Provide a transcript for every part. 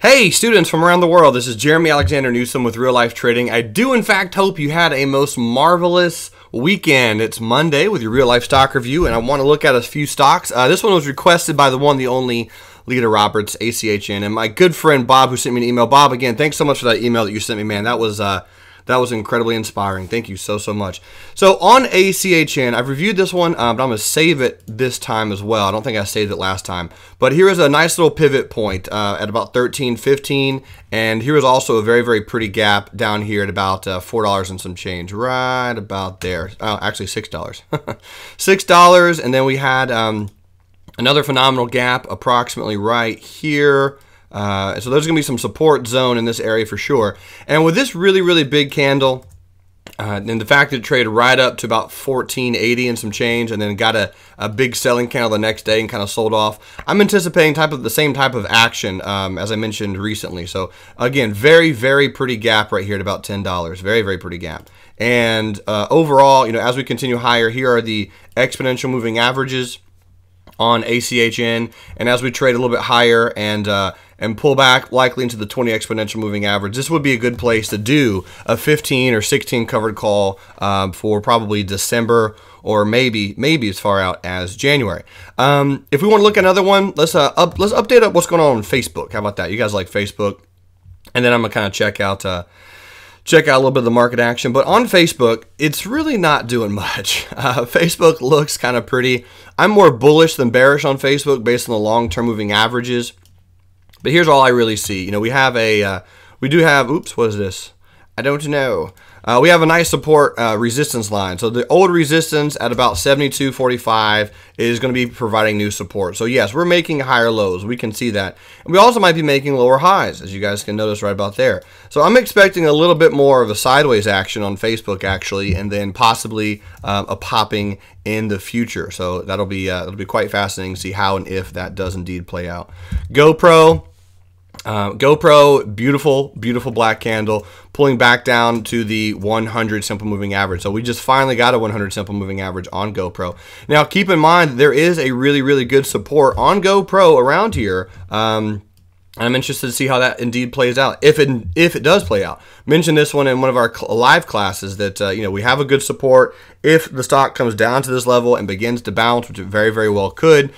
Hey students from around the world, this is Jerremy Alexander Newsome with Real Life Trading. I do in fact hope you had a most marvelous weekend. It's Monday with your real life stock review, and I want to look at a few stocks. This one was requested by the one, the only, Lita Roberts, ACHN, and my good friend Bob, who sent me an email. Bob, again, thanks so much for that email that you sent me, man. That was incredibly inspiring. Thank you so much. So on ACHN, I've reviewed this one, but I'm going to save it this time as well. I don't think I saved it last time. But here is a nice little pivot point at about $13.15, and here is also a very pretty gap down here at about $4 and some change, right about there. Oh, actually $6. $6, and then we had another phenomenal gap approximately right here. So there's going to be some support zone in this area for sure. And with this really big candle, and the fact that it traded right up to about $14.80 and some change, and then got a big selling candle the next day and kind of sold off, I'm anticipating the same type of action as I mentioned recently. So again, very pretty gap right here at about $10. Very pretty gap. And overall, as we continue higher, here are the exponential moving averages on ACHN, and as we trade a little bit higher and pull back likely into the 20 exponential moving average, this would be a good place to do a 15 or 16 covered call for probably December, or maybe as far out as January. If we want to look at another one, let's update up what's going on Facebook. How about that? You guys like Facebook? And then I'm gonna kind of check out a little bit of the market action. But on Facebook, it's really not doing much. Facebook looks kind of pretty. I'm more bullish than bearish on Facebook based on the long-term moving averages. But here's all I really see. We have we do have, oops, what is this? I don't know. We have a nice support resistance line. So the old resistance at about 72.45 is going to be providing new support. So yes, we're making higher lows. We can see that. And we also might be making lower highs, as you guys can notice right about there. So I'm expecting a little bit more of a sideways action on Facebook actually, and then possibly a popping in the future. So that'll be quite fascinating to see how and if that does indeed play out. GoPro, beautiful black candle, pulling back down to the 100 simple moving average. So we just finally got a 100 simple moving average on GoPro. Now keep in mind there is a really good support on GoPro around here. I'm interested to see how that indeed plays out, if it does play out. Mentioned this one in one of our live classes that we have a good support. If the stock comes down to this level and begins to bounce, which it very well could,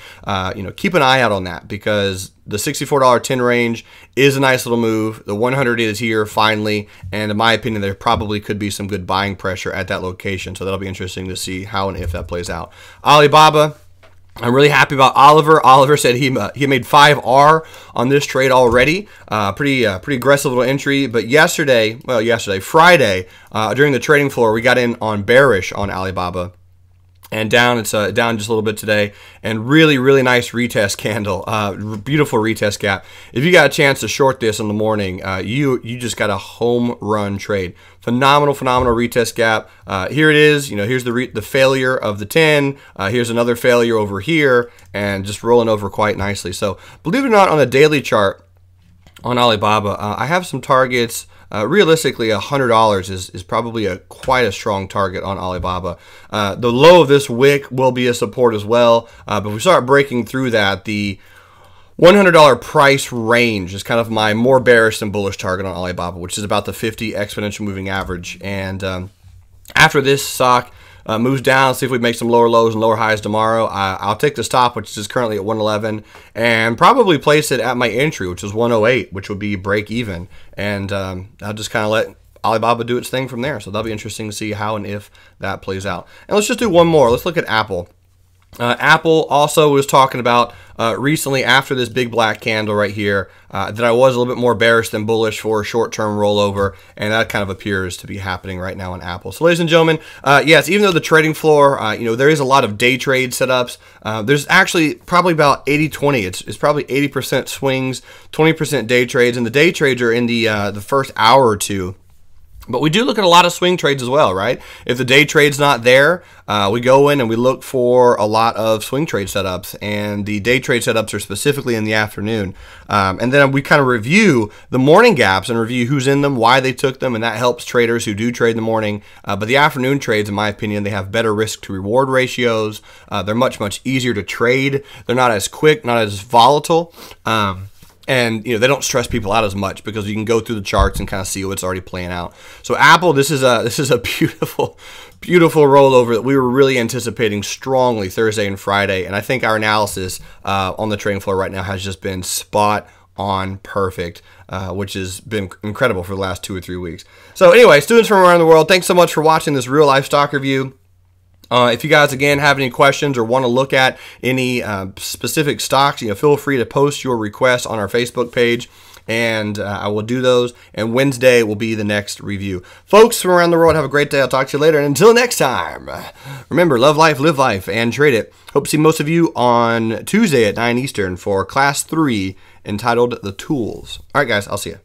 keep an eye out on that, because the $64.10 range is a nice little move. The 100 is here finally, and in my opinion, there probably could be some good buying pressure at that location. So that'll be interesting to see how and if that plays out. Alibaba, I'm really happy about Oliver. Oliver said he made 5R on this trade already. Pretty aggressive little entry. But Friday, during the trading floor, we got in on bearish on Alibaba. And down, it's down just a little bit today, and really nice retest candle, beautiful retest gap. If you got a chance to short this in the morning, you just got a home run trade. Phenomenal retest gap. Here it is. Here's the failure of the 10. Here's another failure over here, and just rolling over quite nicely. So believe it or not, on the daily chart on Alibaba, I have some targets. Realistically, $100 is probably quite a strong target on Alibaba. The low of this wick will be a support as well, but if we start breaking through that, the $100 price range is kind of my more bearish than bullish target on Alibaba, which is about the 50 exponential moving average. And after this stock moves down, see if we make some lower lows and lower highs tomorrow, I'll take the stop, which is currently at 111, and probably place it at my entry, which is 108, which would be break even. And I'll just kind of let Alibaba do its thing from there. So that'll be interesting to see how and if that plays out. And let's just do one more. Let's look at Apple. Apple also was talking about recently, after this big black candle right here, that I was a little bit more bearish than bullish for a short-term rollover, and that kind of appears to be happening right now on Apple. So ladies and gentlemen, yes, even though the trading floor, there is a lot of day trade setups, there's actually probably about 80-20. It's probably 80% swings, 20% day trades, and the day trades are in the first hour or two. But we do look at a lot of swing trades as well, right? If the day trade's not there, we go in and we look for a lot of swing trade setups, and the day trade setups are specifically in the afternoon. And then we kind of review the morning gaps and review who's in them, why they took them, and that helps traders who do trade in the morning. But the afternoon trades, in my opinion, they have better risk to reward ratios. They're much easier to trade. They're not as quick, not as volatile. And they don't stress people out as much because you can go through the charts and kind of see what's already playing out. So Apple, this is a beautiful, beautiful rollover that we were really anticipating strongly Thursday and Friday. And I think our analysis on the trading floor right now has just been spot on perfect, which has been incredible for the last 2 or 3 weeks. So anyway, students from around the world, thanks so much for watching this real life stock review. If you guys, again, have any questions or want to look at any specific stocks, feel free to post your requests on our Facebook page, and I will do those. And Wednesday will be the next review. Folks from around the world, have a great day. I'll talk to you later. And until next time, remember, love life, live life, and trade it. Hope to see most of you on Tuesday at 9 Eastern for Class 3 entitled The Tools. All right, guys, I'll see you.